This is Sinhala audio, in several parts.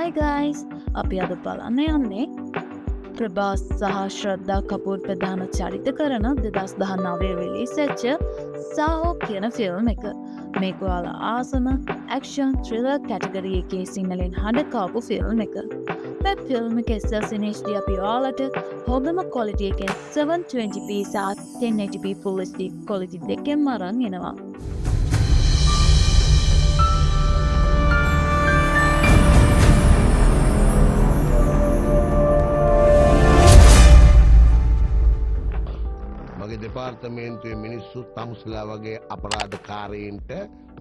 Hi guys! අපි අද බලන්න යන්නේ ප්‍රභාස් සහ ශ්‍රද්ධා කපූර් ප්‍රධාන චරිත කරන 2019 රිලීස් වෙච්ච සාහෝ කියන ෆිල්ම් එක. මේක ඔයාලා ආසම ඇක්ෂන් ත්‍රිලර් කැටගරි එකේ සිංහලෙන් හඬ කාපු ෆිල්ම් එක. මේ ෆිල්ම් එක SLC in HD අපි ඔයාලට හොඳම quality එකෙන් 720p සහ 1080p Full HD quality දෙකෙන්ම අරන් එනවා. දෙපාර්තමේන්තුවේ මිනිස්සු තමුස්ලා වගේ අපරාධකාරයින්ට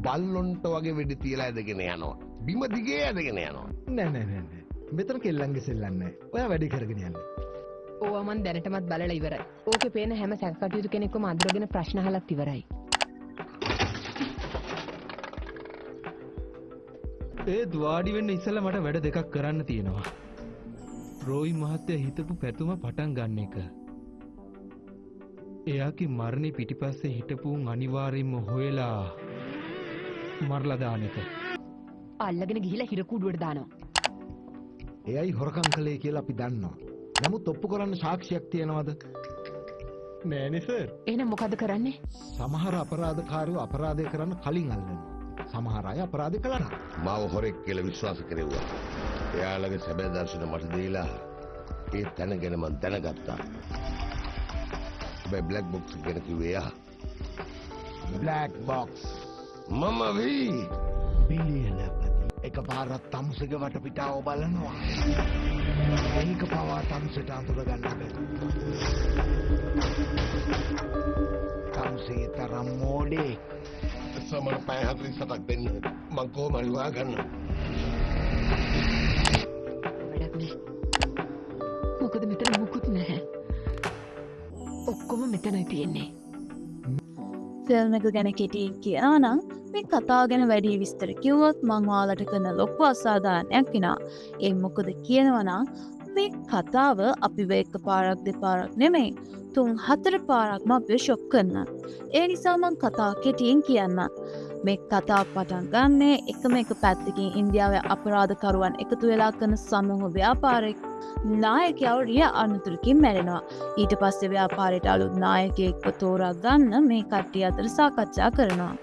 බල්ලොන්ට වගේ වෙඩි තියලා ඇදගෙන යනවා. බිම දිගේ ඇදගෙන යනවා. නෑ. මෙතන කෙල්ලන්ගේ සෙල්ලම් නෑ. ඔයා වැඩි කරගෙන යන්න. ඕවා මන් දැනටමත් බලලා ඉවරයි. ඕකේ පේන හැම සැකකටයුතු කෙනෙක්වම අඳුරගෙන ප්‍රශ්න අහලත් ඉවරයි. ඒත් වාඩි වෙන්න ඉස්සෙල්ලා මට වැඩ දෙකක් කරන්න තියෙනවා. රෝයි මහත්තයා හිතපු පැතුම පටන් ගන්න එක. එයාගේ මරණේ පිටිපස්සේ හිටපු අනිවාර්යෙන්ම හොයලා මරලා දාන එක. අල්ලගෙන ගිහිලා හිර කුඩුවට දානවා. එයයි හොරකම් කළේ කියලා අපි දන්නවා. නමුත් ඔප්පු කරන්න සාක්ෂියක් තියනවද? නෑනේ සර්. එහෙනම් මොකද කරන්නේ? සමහර අපරාධකාරයෝ අපරාධය කරන්න කලින් අල්ලනවා. සමහර අය අපරාධ කළා. මාව හොරෙක් කියලා විශ්වාස කෙරෙව්වා. එයාලගේ සැබෑ දර්ශන මට දීලා ඒ තැන ගැන මම දැනගත්තා. Black box ගැන කිව්වේ යා. බ්ලැක් බොක්ස් මම වී බිලියනපති එකපාරක් තමුසෙගේ වටපිටාව බලනවා. ඒක පවා තමුසෙට අඳුර ගන්න බැහැ. තමුසේ තරම් මොඩේ සමහර පය 47ක් දෙන්න මං කොහොම හරි හොයාගන්න. වැඩක් නෑ. මොකද මෙතන මුකුත් නැහැ. ඔක්කොම මෙතනයි තියෙන්නේ. ෆිල්ම් එක ගැන කෙටියෙන් කියනවා නම් මේ කතාව ගැන වැඩි විස්තර කිව්වොත් මං ඔයාලට කරන ලොකු අසාධාරණයක් වෙනවා. ඒ මොකද කියනවා නම් මේ කතාව අපිව එකපාරක් දෙපාරක් නෙමෙයි 3-4 පාරක්ම අපිව ෂොක් කරනවා. ඒ නිසා මං කතාව කෙටියෙන් කියන්නම්. මේ කතාව පටන් ගන්නේ එකම එක පැත්තකින් ඉන්දියාවේ අපරාධකරුවන් එකතු වෙලා කරන සමූහ ව්‍යාපාරයක් නායකයව රිය අනතුරකින් මැරෙනවා. ඊට පස්සේ ව්‍යාපාරයට අලුත් නායකයෙක්ව තෝරා ගන්න මේ කට්ටිය අතර සාකච්ඡා කරනවා.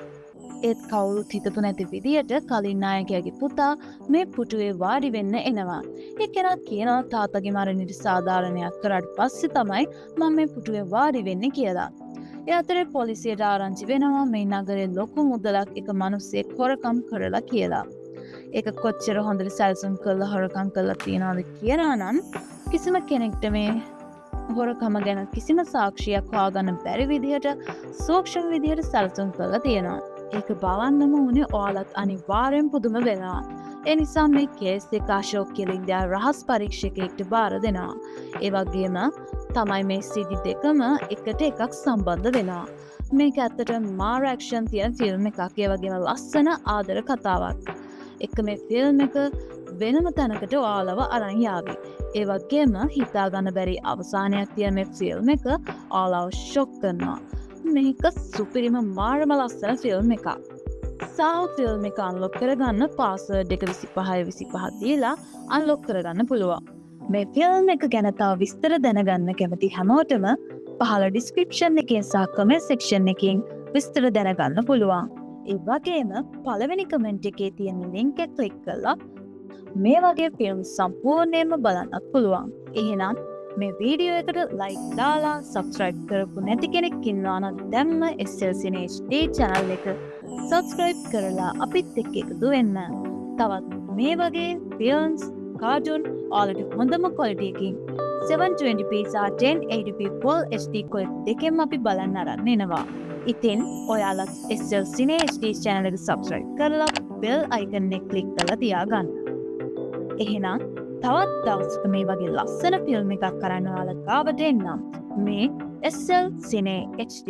ඒත් කවුරුත් හිතපු නැති විදියට කලින් නායකයාගේ පුතා මේ පුටුවේ වාඩි වෙන්න එනවා. ඒ කෙනා කියනවා තාත්තගේ මරණයට සාධාරණයක් කරාට පස්සේ තමයි මම මේ පුටුවේ වාඩි වෙන්නේ කියලා. ඒ අතරේ පොලිසියට ආරංචි වෙනවා මේ නගරේ ලොකු මුදලක් එක මිනිස්සෙක් හොරකම් කරලා කියලා. ඒක කොච්චර හොඳට සැලසුම් කරලා හොරකම් කරලා තියනවද කියලා නම් කිසිම කෙනෙක්ට මේ හොරකම ගැන කිසිම සාක්ෂියක් හොයාගන්න බැරි විදිහට සූක්ෂම විදිහට සැලසුම් කරලා තියෙනවා. ඒක බලන්නම උනේ ඔයාලත් අනිවාර්යෙන් පුදුම වෙනවා. ඒ නිසා මේ කේස් එක අශෝක් කියලා ඉන්දියාවේ රහස් පරීක්ෂකයෙක්ට බාර දෙනවා. ඒ වගේම තමයි මේ සිදි දෙකම එකට එකක් සම්බන්ධ වෙනවා. මේක ඇත්තටම මාර ඇක්ෂන් තියෙන ෆිල්ම් එකක්. ඒ වගේම ලස්සන ආදර කතාවක්. එක මේ ෆිල්ම් එක වෙනම තැනකට ඔයාලව අරන් යාවි. ඒ වගේම හිතා ගන්න බැරි අවසානයක් තියෙන මේ ෆිල්ම් එක ඔයාලව ෂොක් කරනවා. මේක සුපිරිම මාරම ලස්සන ෆිල්ම් එකක්. සාහෝ ෆිල්ම් එක අන්ලොක් කරගන්න පාස්වර්ඩ් එක 25 දීලා අන්ලොක් කරගන්න පුළුවන්. මේ ෆිල්ම් එක ගැන තව විස්තර දැනගන්න කැමති හැමෝටම පහළ ඩිස්ක්‍රිප්ෂන් එකෙන් සහ කමෙන්ට් සෙක්ෂන් එකෙන් විස්තර දැනගන්න පුළුවන්. ඒ වගේම පළවෙනි කමෙන්ට් එකේ තියෙන ලින්ක් එක ක්ලික් කරලා මේ වගේ ෆිල්ම් සම්පූර්ණයෙන්ම බලන්නත් පුළුවන්. එහෙනම් මේ වීඩියෝ එකට ලයික් දාලා සබ්ස්ක්‍රයිබ් කරපු නැති කෙනෙක් ඉන්නවා නම් දැම්ම SLC in HD channel එක සබ්ස්ක්‍රයිබ් කරලා අපිත් එක්ක එකතු වෙන්න. තවත් මේ වගේ ෆිල්ම්ස් කාටුන් ඔයාලට හොඳම quality එකකින් 720p සහ 1080p Full HD quality දෙකෙන්ම අපි බලන්න අරන් එනවා. ඉතින් ඔයාලත් SLC in HD channel එක subscribe කරලා bell icon එක click කරලා තියාගන්න. එහෙනම් තවත් දවසක මේ වගේ ලස්සන ෆිල්ම් එකක් කරන්න ඔයාලා ගාවට එන්නම්. මේ SLC in HD